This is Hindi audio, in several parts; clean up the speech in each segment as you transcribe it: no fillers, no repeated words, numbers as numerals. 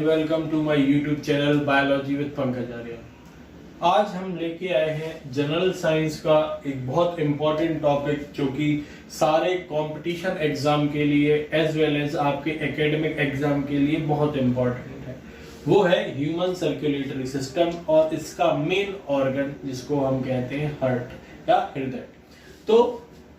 Welcome to my YouTube channel biology with Pankaj Arya. आज हम लेके आए हैं जनरल साइंस का एक बहुत इंपॉर्टेंट टॉपिक जो कि सारे कंपटीशन एग्जाम के लिए एज वेल एज आपके एकेडमिक एग्जाम के लिए बहुत इंपॉर्टेंट है। वो है ह्यूमन सर्कुलेटरी सिस्टम और इसका मेन ऑर्गन जिसको हम कहते हैं हार्ट या हृदय। तो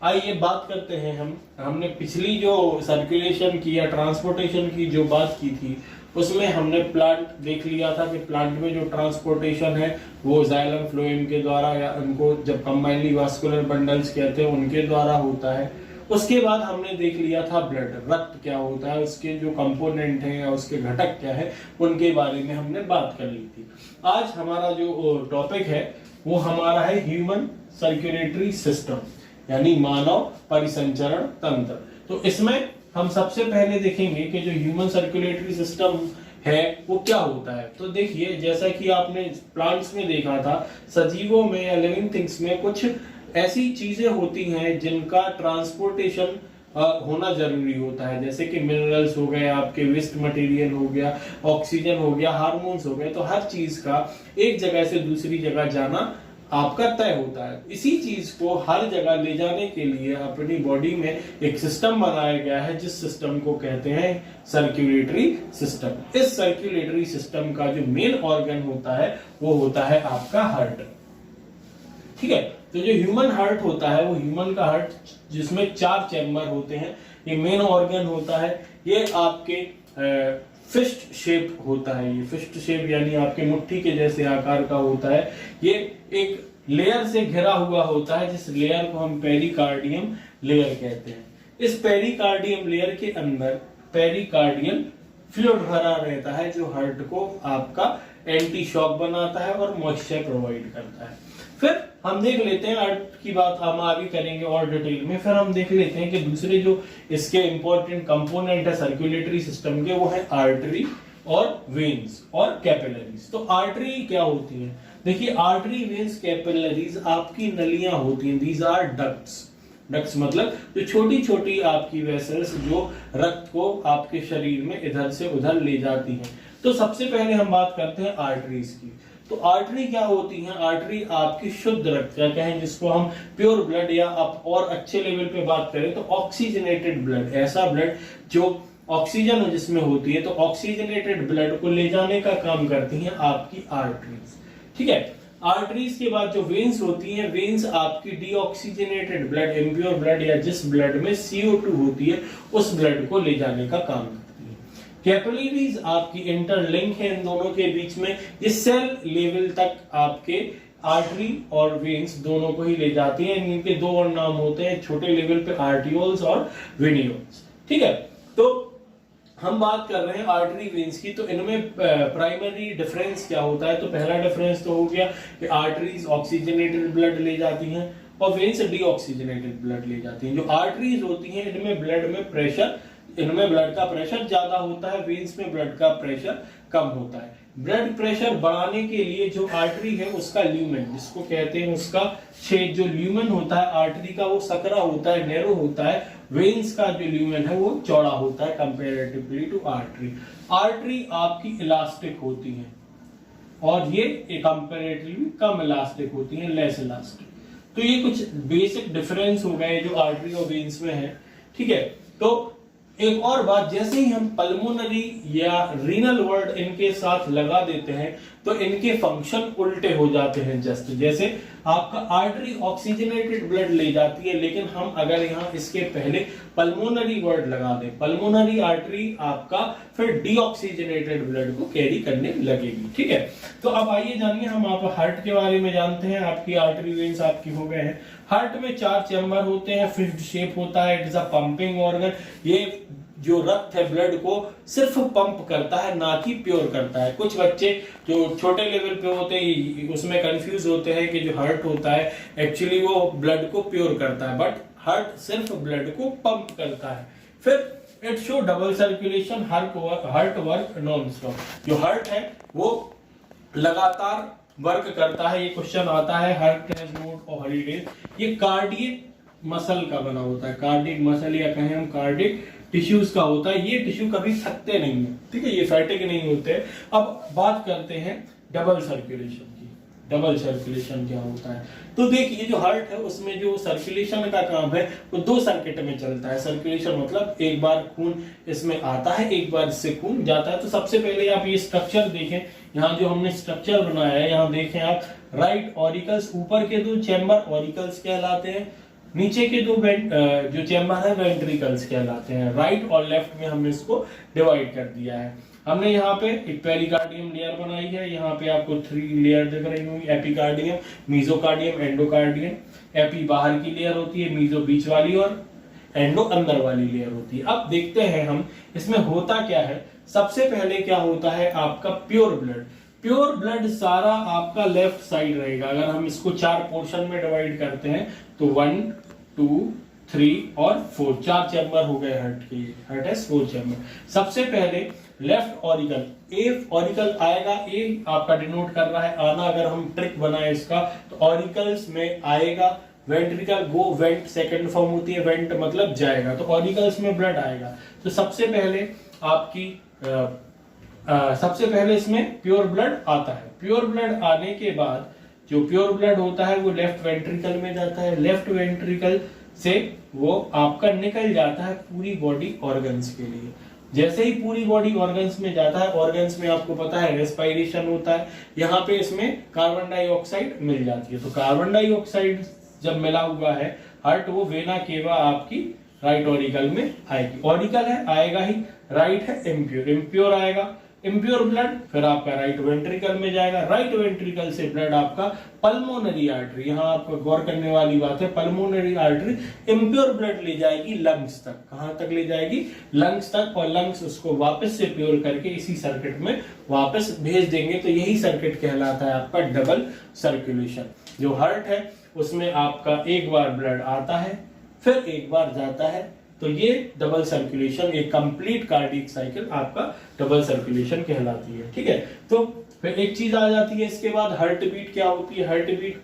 आइए बात करते हैं। हमने पिछली जो सर्कुलेशन की या ट्रांसपोर्टेशन की जो बात की थी उसमें हमने प्लांट देख लिया था कि प्लांट में जो ट्रांसपोर्टेशन है वो जाइलम फ्लोएम के द्वारा या उनको जब कंबाइनली वास्कुलर बंडल्स कहते हैं उनके द्वारा होता है। उसके बाद हमने देख लिया था ब्लड, रक्त क्या होता है, उसके जो कंपोनेंट हैं या उसके घटक क्या है उनके बारे में हमने बात कर ली थी। आज हमारा जो टॉपिक है वो हमारा है ह्यूमन सर्कुलेटरी सिस्टम यानी मानव परिसंचरण तंत्र। तो इसमें हम सबसे पहले देखेंगे कि जो ह्यूमन सर्कुलेटरी सिस्टम है वो क्या होता है। तो देखिए, जैसा कि आपने प्लांट्स में देखा था, सजीवों में या लिविंग थिंग्स में कुछ ऐसी चीजें होती हैं जिनका ट्रांसपोर्टेशन होना जरूरी होता है, जैसे कि मिनरल्स हो गए, आपके वेस्ट मटेरियल हो गया, ऑक्सीजन हो गया, हार्मोन्स हो गए। तो हर चीज का एक जगह से दूसरी जगह जाना आपका तय होता है। इसी चीज को हर जगह ले जाने के लिए अपनी बॉडी में एक सिस्टम बनाया गया है जिस सिस्टम को कहते हैं सर्कुलेटरी सिस्टम। इस सर्कुलेटरी सिस्टम का जो मेन ऑर्गन होता है वो होता है आपका हार्ट। ठीक है, तो जो ह्यूमन हार्ट होता है वो ह्यूमन का हार्ट जिसमें 4 चैम्बर होते हैं, ये मेन ऑर्गन होता है। ये आपके फिस्ट शेप होता है। ये फिस्ट शेप यानी आपके मुट्ठी के जैसे आकार का होता है। ये एक लेयर से घिरा हुआ होता है जिस लेयर को हम पेरिकार्डियम लेयर कहते हैं। इस पेरिकार्डियम लेयर के अंदर पेरिकार्डियल फ्लूइड भरा रहता है जो हार्ट को आपका एंटी शॉक बनाता है और मॉइस्चर प्रोवाइड करता है। फिर हम देख लेते हैं, हार्ट की बात हम आगे करेंगे और डिटेल में। फिर हम देख लेते हैं कि दूसरे जो इसके इंपॉर्टेंट कंपोनेंट है सर्कुलेटरी सिस्टम के वो है आर्टरी और वेन्स और कैपिलरीज। तो आर्टरी क्या होती है? देखिए, आर्टरी, वेन्स, कैपिलरीज आपकी नलियां होती हैं। These are ducts. डक्ट्स मतलब जो छोटी छोटी आपकी वेसल्स जो रक्त को आपके शरीर में इधर से उधर ले जाती हैं। तो सबसे पहले हम बात करते हैं आर्टरीज की। तो आर्टरी क्या होती है? आर्टरी आपकी शुद्ध रक्त क्या कहें जिसको हम प्योर ब्लड या आप और अच्छे लेवल पे बात करें तो ऑक्सीजनेटेड ब्लड, ऐसा ब्लड जो ऑक्सीजन जिसमें होती है, तो ऑक्सीजनेटेड ब्लड को ले जाने का काम करती हैं आपकी आर्टरीज। ठीक है, आर्टरीज के बाद जो वेन्स होती हैं, वेन्स आपकी डीऑक्सीजनेटेड ब्लड, इम्प्योर ब्लड या जिस ब्लड में CO2 होती है उस ब्लड को ले जाने का काम करती है। कैपिलरीज आपकी इंटरलिंक है इन दोनों के बीच में, ये सेल लेवल तक आपके आर्टरी और वेन्स दोनों को ही ले जाती हैं। इनके 2 और नाम होते हैं, छोटे लेवल पे आर्टियोल्स और वेनियोल्स। ठीक है, तो हम बात कर रहे हैं आर्टरी वेन्स की। तो इनमें प्राइमरी डिफरेंस क्या होता है? तो पहला डिफरेंस तो हो गया कि आर्टरीज ऑक्सीजनेटेड ब्लड ले जाती हैं और वेन्स डीऑक्सीजनेटेड ब्लड ले जाती हैं। जो आर्टरीज होती हैं इनमें ब्लड में प्रेशर, इनमें ब्लड का प्रेशर ज्यादा होता है, वेन्स में ब्लड का प्रेशर कम होता है। ब्लड प्रेशर बढ़ाने के लिए जो आर्टरी है उसका ल्यूमेन, जिसको कहते हैं उसका छेद, जो ल्यूमेन होता है आर्टरी का वो सकरा होता है, नैरो होता है। वेन्स का जो ल्यूमेन है वो चौड़ा होता है कंपैरेटिवली टू आर्टरी। आर्टरी आपकी इलास्टिक होती है और ये कंपैरेटिवली कम इलास्टिक होती है, लेस इलास्टिक। तो ये कुछ बेसिक डिफरेंस हो गए जो आर्टरी और वेन्स में है। ठीक है, तो एक और बात, जैसे ही हम पल्मोनरी या रीनल वर्ड इनके साथ लगा देते हैं तो इनके फंक्शन उल्टे हो जाते हैं। जस्ट जैसे आपका आर्टरी ऑक्सीजनेटेड ब्लड ले जाती है, लेकिन हम अगर यहाँ इसके पहले पल्मोनरी वर्ड लगा दें, पल्मोनरी आर्टरी आपका फिर डीऑक्सीजनेटेड ब्लड को कैरी करने लगेगी। ठीक है, तो अब आइए जानिए, हम आप हार्ट के बारे में जानते हैं। आपकी आर्टरी वेन्स आपकी हो गए हैं। हार्ट में 4 चैम्बर होते हैं, फिफ्थ शेप होता है, it is a pumping organ. ये जो रक्त है ब्लड को सिर्फ पंप करता है, ना कि प्योर करता है। कुछ बच्चे जो छोटे लेवल पे होते हैं उसमें कंफ्यूज होते हैं कि जो हार्ट होता है एक्चुअली वो ब्लड को प्योर करता है, बट हार्ट सिर्फ ब्लड को पंप करता है। फिर it show double circulation, heart work non stop. जो हार्ट है वो लगातार वर्क करता है। ये क्वेश्चन आता है, heart has moved on holidays. ये कार्डियक मसल का बना होता है, कार्डियक मसल या कहें हम कार्डियक टिश्यूज का होता है। ये टिश्यू कभी थकते नहीं है, ठीक है, ये फैटिक नहीं होते। अब बात करते हैं डबल सर्कुलेशन की। डबल सर्कुलेशन क्या होता है? तो देखिए जो हार्ट है उसमें जो सर्कुलेशन का काम है वो दो सर्किट में चलता है। सर्कुलेशन मतलब एक बार खून इसमें आता है, एक बार इससे खून जाता है। तो सबसे पहले आप ये स्ट्रक्चर देखें, यहाँ जो हमने स्ट्रक्चर बनाया है, यहाँ देखें आप, राइट ऑरिकल्स, ऊपर के दो चैम्बर ऑरिकल्स कहलाते हैं, नीचे के दो जो चैम्बर है वेंट्रिकल्स कहलाते हैं। राइट और लेफ्ट में हमने इसको डिवाइड कर दिया है। हमने यहाँ पे एक पेरिकार्डियम लेयर बनाई है, यहाँ पे आपको 3 लेयर दिख रही होंगी, एपिकार्डियम, मेसोकार्डियम, एंडोकार्डियम। एपी बाहर की लेयर होती है, मेसो बीच वाली और एंडो अंदर वाली लेयर होती है। अब देखते हैं हम इसमें होता क्या है। सबसे पहले क्या होता है आपका प्योर ब्लड। प्योर ब्लड सारा आपका लेफ्ट साइड रहेगा। अगर हम इसको 4 पोर्शन में डिवाइड करते हैं तो 1, 2, 3 और 4, 4 चैम्बर हो गए हार्ट के। हार्ट है 4 चैम्बर। सबसे पहले लेफ्ट ऑरिकल, ए ऑरिकल आएगा, ए आपका डिनोट कर रहा है आना। अगर हम ट्रिक बनाए इसका तो ऑरिकल्स में आएगा, वेंट्रिकल गो, वेंट सेकंड फॉर्म होती है, वेंट मतलब जाएगा, तो ऑरिकल्स में ब्लड आएगा। तो सबसे पहले आपकी सबसे पहले इसमें प्योर ब्लड आता है। प्योर ब्लड आने के बाद जो प्योर ब्लड होता है वो लेफ्ट वेंट्रिकल में जाता है। लेफ्ट वेंट्रिकल से वो आपका निकल जाता है पूरी बॉडी ऑर्गन्स के लिए। जैसे ही पूरी बॉडी ऑर्गन्स में जाता है, ऑर्गन्स में आपको पता है रेस्पिरेशन होता है, यहाँ पे इसमें कार्बन डाइऑक्साइड मिल जाती है। तो कार्बन डाइऑक्साइड जब मिला हुआ है हार्ट, वो वेना केवा आपकी राइट ऑरिकल में आएगी। ऑरिकल है आएगा ही, राइट है इम्प्योर, इम्प्योर आएगा, इम्प्योर ब्लड फिर आपका राइट वेंट्रिकल में जाएगा। राइट वेंट्रिकल से ब्लड आपका पल्मोनरी आर्टरी, यहाँ आपको गौर करने वाली बात है, पल्मोनरी आर्टरी इम्प्योर ब्लड ले जाएगी लंग्स तक। कहां तक ले जाएगी? लंग्स तक। और लंग्स उसको वापस से प्योर करके इसी सर्किट में वापस भेज देंगे। तो यही सर्किट कहलाता है आपका डबल सर्कुलेशन। जो हार्ट है उसमें आपका एक बार ब्लड आता है फिर एक बार जाता है, तो ये डबल सर्कुलेशन, एक कंप्लीट कार्डियक साइकिल आपका डबल सर्कुलेशन कहलाती है। ठीक है, तो फिर एक चीज आ जाती है इसके बाद, हार्ट बीट क्या होती है? हार्ट बीट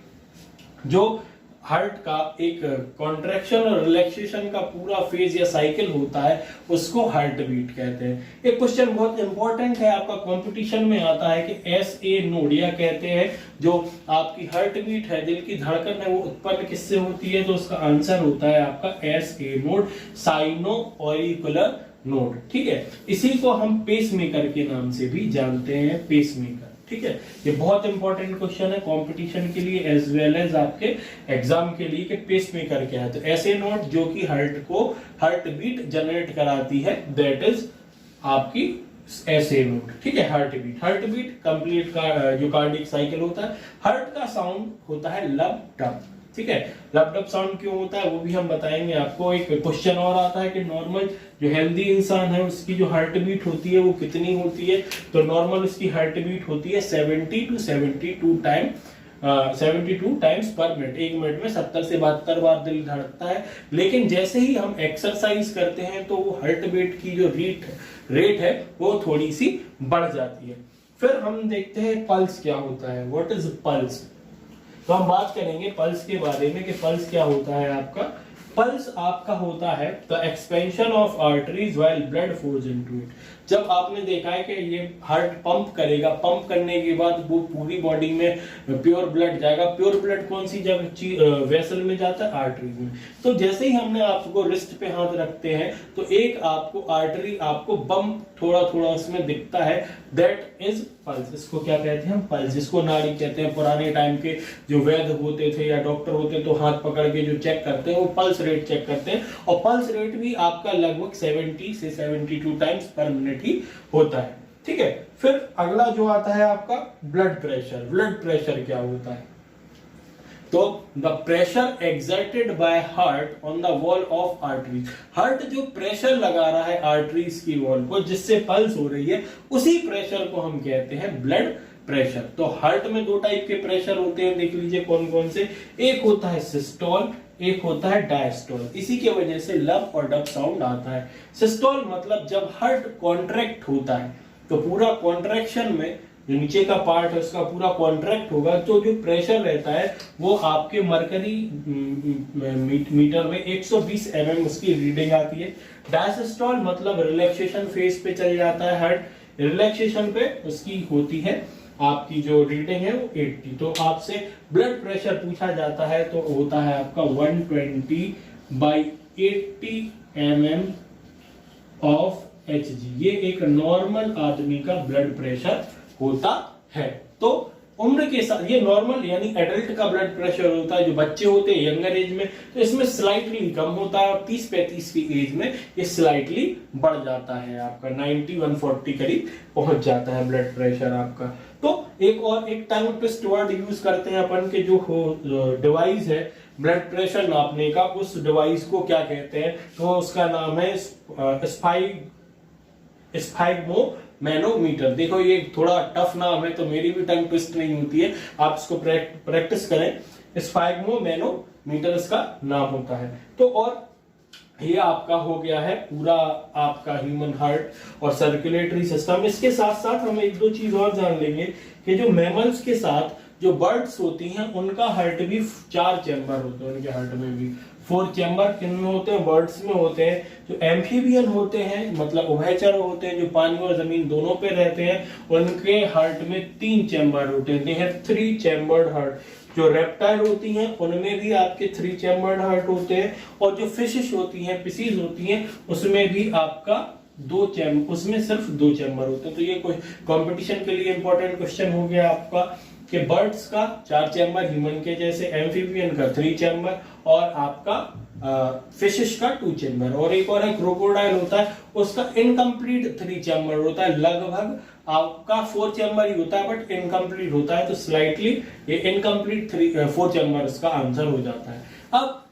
जो हार्ट का एक कॉन्ट्रैक्शन और रिलैक्सेशन का पूरा फेज या साइकिल होता है उसको हार्ट बीट कहते हैं। एक क्वेश्चन बहुत इंपॉर्टेंट है आपका कंपटीशन में आता है कि SA नोड या कहते हैं जो आपकी हार्ट बीट है, दिल की धड़कन है, वो उत्पन्न किससे होती है? तो उसका आंसर होता है आपका SA node, sino auricular node. ठीक है, इसी को हम पेसमेकर के नाम से भी जानते हैं, पेसमेकर। ठीक है, ये बहुत इंपॉर्टेंट क्वेश्चन है कंपटीशन के लिए एज वेल एज आपके एग्जाम के लिए कि पेसमेकर क्या है। तो ऐसे नोट जो कि हार्ट को हार्ट बीट जनरेट कराती है, दैट इज आपकी ऐसे नोट। ठीक है, हार्ट बीट कंप्लीट का जो कार्डियक साइकिल होता है। हार्ट का साउंड होता है लब डब। ठीक है, लब डब साउंड क्यों होता है वो भी हम बताएंगे आपको। एक क्वेश्चन और आता है कि नॉर्मल जो हेल्दी इंसान है उसकी जो हार्ट बीट होती है वो कितनी होती है? तो नॉर्मल उसकी हार्ट बीट होती है 70 to 72 टाइम्स पर मिनट। एक मिनट में 70 से 72 बार दिल धड़कता है। लेकिन जैसे ही हम एक्सरसाइज करते हैं तो वो हार्ट बीट की जो रेट है वो थोड़ी सी बढ़ जाती है। फिर हम देखते हैं पल्स क्या होता है, व्हाट इज पल्स। तो हम बात करेंगे पल्स के बारे में कि पल्स क्या होता है आपका। पल्स आपका होता है the expansion of arteries while blood flows into it. जब आपने देखा है कि ये हार्ट पंप करेगा, पंप करने के बाद वो पूरी बॉडी में प्योर ब्लड जाएगा। प्योर ब्लड कौन सी जगह वेसल में जाता है? आर्टरीज में। तो जैसे ही हमने आपको रिस्ट पे हाथ रखते हैं तो एक आपको आर्टरी आपको बम्प थोड़ा थोड़ा उसमें दिखता है, दैट इज पल्स। इसको क्या कहते हैं हम? पल्स, जिसको नाड़ी कहते हैं। पुराने टाइम के जो वैद्य होते थे या डॉक्टर होते तो हाथ पकड़ के जो चेक करते हैं वो पल्स रेट चेक करते हैं। और पल्स रेट भी आपका लगभग 70 से 72 टाइम्स पर मिनट ही होता है। ठीक है, फिर अगला जो आता है आपका ब्लड प्रेशर। ब्लड प्रेशर क्या होता है? तो the pressure exerted by heart on the wall of arteries. Heart जो प्रेशर लगा रहा है आर्टरीज की वॉल को जिससे पल्स हो रही है, उसी प्रेशर को हम कहते हैं ब्लड प्रेशर। तो हार्ट में 2 टाइप के प्रेशर होते हैं, देख लीजिए कौन कौन से। एक होता है सिस्टोल, एक होता है डायस्टोल। इसी की वजह से लब और डब साउंड आता है। सिस्टोल मतलब जब हार्ट कॉन्ट्रैक्ट होता है तो पूरा कॉन्ट्रैक्शन में जो नीचे का पार्ट है उसका पूरा कॉन्ट्रैक्ट होगा, तो जो प्रेशर रहता है वो आपके मरकरी मीटर में 120 mm उसकी रीडिंग आती है। डायसिस्टोल मतलब रिलैक्सेशन फेज पे चल जाता है हार्ट, रिलैक्सेशन पे उसकी होती है आपकी जो रीडिंग है वो 80। तो आपसे ब्लड प्रेशर पूछा जाता है तो होता है आपका 120/80 mm ऑफ Hg। ये एक नॉर्मल आदमी का ब्लड प्रेशर होता है। तो उम्र के साथ ये नॉर्मल यानी एडल्ट का ब्लड प्रेशर होता है। जो बच्चे होते हैं यंगर एज में तो इसमें स्लाइटली कम होता है, और 30-35 की एज में ये स्लाइटली बढ़ जाता है, आपका 90-140 करीब पहुंच जाता है ब्लड प्रेशर आपका। तो एक टंग ट्विस्ट वर्ड यूज करते हैं अपन के, जो डिवाइस है ब्लड प्रेशर नापने का, उस डिवाइस को क्या कहते हैं, तो उसका नाम है स्फाइग्मोमैनोमीटर। देखो ये थोड़ा टफ नाम है तो मेरी भी टंग ट्विस्ट नहीं होती है, आप इसको प्रैक्टिस करें। स्फाइग्मोमैनोमीटर इसका नाम होता है। तो और ये आपका हो गया है पूरा आपका ह्यूमन हार्ट और सर्कुलेटरी सिस्टम। इसके साथ साथ हम एक दो चीज और जान लेंगे कि जो मैमल्स के साथ जो बर्ड्स होती हैं उनका हार्ट भी 4 चैम्बर होते हैं, उनके हार्ट में भी 4 चैम्बर किन होते हैं, बर्ड्स में होते हैं। जो एम्फीबियन होते हैं मतलब उभयचर होते हैं, जो पानी और जमीन दोनों पे रहते हैं, उनके हार्ट में 3 चैम्बर होते हैं, 3 चैम्बर्ड हार्ट। जो रेप्टाइल होती हैं उनमें भी आपके 3 चैम्बर्ड हार्ट होते हैं, और जो फिशेस होती हैं, पिसीज होती हैं, उसमें भी आपका उसमें सिर्फ 2 चैम्बर होते हैं। तो ये कोई कंपटीशन के लिए इंपॉर्टेंट क्वेश्चन हो गया आपका कि बर्ड्स का 4 चैम्बर, ह्यूमन के जैसे, एम्फीबियन का 3 चैम्बर, और आपका फिशेस का 2 चैम्बर। और एक और है क्रोकोडाइल होता है, उसका इनकम्प्लीट 3 चैम्बर होता है, लगभग आपका 4 चैम्बर ही होता है बट इनकम्प्लीट होता है, तो स्लाइटली ये इनकम्प्लीट 4 चैम्बर इसका आंसर हो जाता है। अब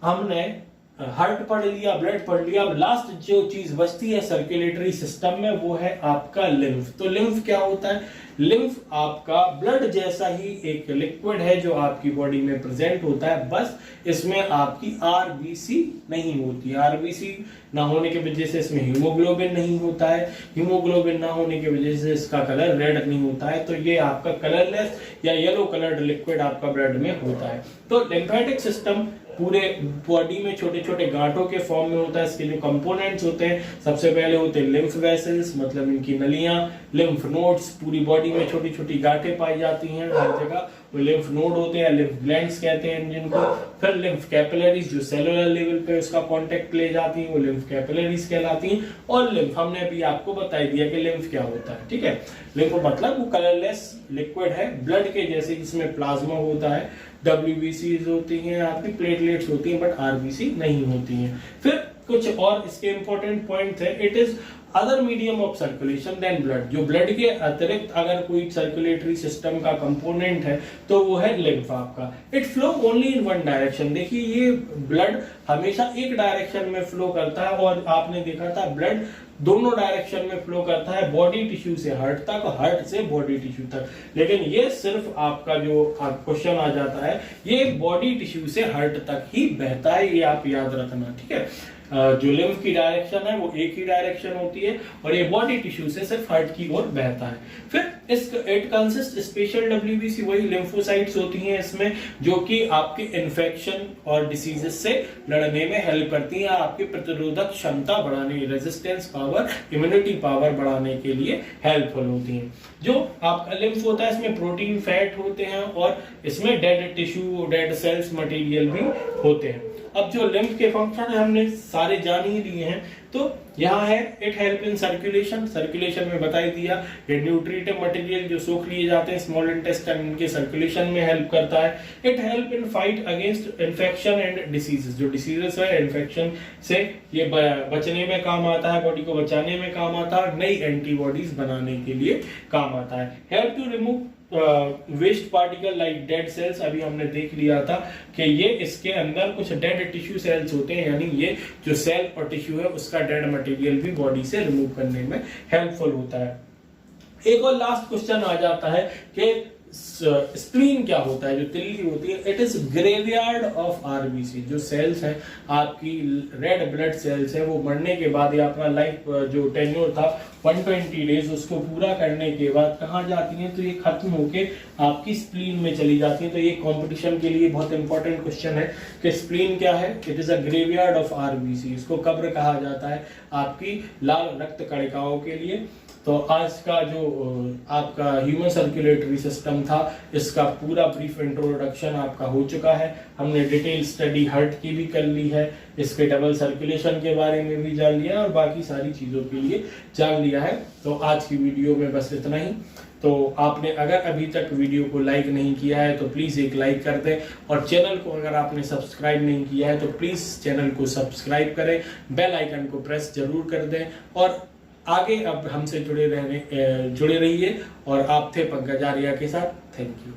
हमने हार्ट पढ़ लिया, ब्लड पढ़ लिया, अब लास्ट जो चीज बचती है सर्कुलेटरी सिस्टम में वो है आपका लिम्फ। तो लिम्फ क्या होता है? लिम्फ आपका ब्लड जैसा ही एक लिक्विड है जो आपकी बॉडी में प्रेजेंट होता है, बस इसमें आपकी आरबीसी नहीं होती। आरबीसी ना होने की वजह से इसमें हीमोग्लोबिन नहीं होता है, हीमोग्लोबिन ना होने की वजह से इसका कलर रेड नहीं होता है, तो ये आपका कलरलेस या येलो कलर्ड लिक्विड आपका ब्लड में होता है। तो लिम्फेटिक सिस्टम पूरे बॉडी में छोटे छोटे गांठों के फॉर्म में होता है। इसके जो कंपोनेंट्स होते हैं, सबसे पहले होते हैं लिम्फ वेसल्स, मतलब इनकी नलियां, लिम्फ नोड्स, पूरी बॉडी में छोटी छोटी गांठें पाई जाती हैं हर जगह, वो लिम्फ नोड होते हैं, लिम्फ ग्लैंड्स कहते हैं जिनको। फिर लिम्फ कैपिलरीज जो सेलुलर लेवल पे उसका कांटेक्ट ले जाती हैं, वो लिम्फ कैपिलरीज कहलाती हैं। और लिम्फ हमने अभी आपको बता दिया कि लिम्फ क्या होता है, ठीक है। लिम्फ मतलब वो कलरलेस लिक्विड है, ब्लड के जैसे जिसमें प्लाज्मा होता है, WBCs होती हैं, आपकी प्लेटलेट्स होती हैं, बट RBC नहीं होती हैं। फिर कुछ और इसके इंपॉर्टेंट पॉइंट है, it is other medium of circulation then blood. जो ब्लड के अतिरिक्त अगर कोई सर्कुलेटरी सिस्टम का कंपोनेंट है तो वो है लिम्फ आपका। It flow only in one direction. देखिए ये ब्लड हमेशा एक डायरेक्शन में फ्लो करता है, और आपने देखा था ब्लड दोनों डायरेक्शन में फ्लो करता है, बॉडी टिश्यू से हार्ट तक, हार्ट से बॉडी टिश्यू तक। लेकिन ये सिर्फ आपका जो क्वेश्चन आ जाता है, ये बॉडी टिश्यू से हार्ट तक ही बहता है, ये आप याद रखना, ठीक है। जो लिम्फ की डायरेक्शन है वो एक ही डायरेक्शन होती है, और ये बॉडी टिश्यू से सिर्फ हार्ट की ओर बहता है। फिर इट कंसिस्ट स्पेशल WBC, वही लिम्फोसाइट्स होती हैं इसमें, जो कि आपके इन्फेक्शन और डिसीजेस से लड़ने में हेल्प करती हैं, आपकी प्रतिरोधक क्षमता बढ़ाने, रेजिस्टेंस पावर, इम्यूनिटी पावर बढ़ाने के लिए हेल्पफुल होती हैं। जो आपका लिम्फ होता है इसमें प्रोटीन, फैट होते हैं, और इसमें dead tissue, dead cells material भी होते हैं। अब जो लिम्फ के फंक्शन है हमने सारे जान ही लिए हैं, तो यहाँ है it help in circulation, circulation में बता ही दिया। ये न्यूट्रिटिव मटेरियल जो सोख लिए जाते हैं स्मॉल इंटेस्टाइन, इनके सर्कुलेशन में हेल्प करता है। It help in fight against infection and diseases, जो डिसीजेस है इन्फेक्शन से ये बचने में काम आता है, बॉडी को बचाने में काम आता है, नई एंटीबॉडीज बनाने के लिए काम आता है। Help to remove waste particle like dead cells, अभी हमने देख लिया था कि ये इसके अंदर कुछ डेड टिश्यू सेल्स होते हैं, यानी ये जो सेल और टिश्यू है उसका डेड मटेरियल भी बॉडी से रिमूव करने में हेल्पफुल होता है। एक और लास्ट क्वेश्चन आ जाता है कि स्प्लीन क्या होता है, जो तिल्ली होती है, it is graveyard of RBC. जो सेल्स हैं आपकी रेड ब्लड सेल्स है, वो मरने के बाद या अपना लाइफ जो टेन्योर था 120 डेज उसको पूरा करने के बाद कहाँ जाती हैं, तो ये खत्म होके आपकी स्प्लीन में चली जाती हैं। तो ये कंपटीशन के लिए बहुत इंपॉर्टेंट क्वेश्चन है कि स्प्लीन क्या है। It is a graveyard of RBC, इसको कब्र कहा जाता है आपकी लाल रक्त कणिकाओं के लिए। तो आज का जो आपका ह्यूमन सर्कुलेटरी सिस्टम था, इसका पूरा ब्रीफ इंट्रोडक्शन आपका हो चुका है। हमने डिटेल स्टडी हार्ट की भी कर ली है, इसके डबल सर्कुलेशन के बारे में भी जान लिया और बाकी सारी चीज़ों के लिए जान लिया है। तो आज की वीडियो में बस इतना ही। तो आपने अगर अभी तक वीडियो को लाइक नहीं किया है तो प्लीज़ एक लाइक कर दें, और चैनल को अगर आपने सब्सक्राइब नहीं किया है तो प्लीज़ चैनल को सब्सक्राइब करें, बेल आइकन को प्रेस जरूर कर दें, और आगे अब हमसे जुड़े रहिए। और आप थे पंकज आर्या के साथ। Thank you.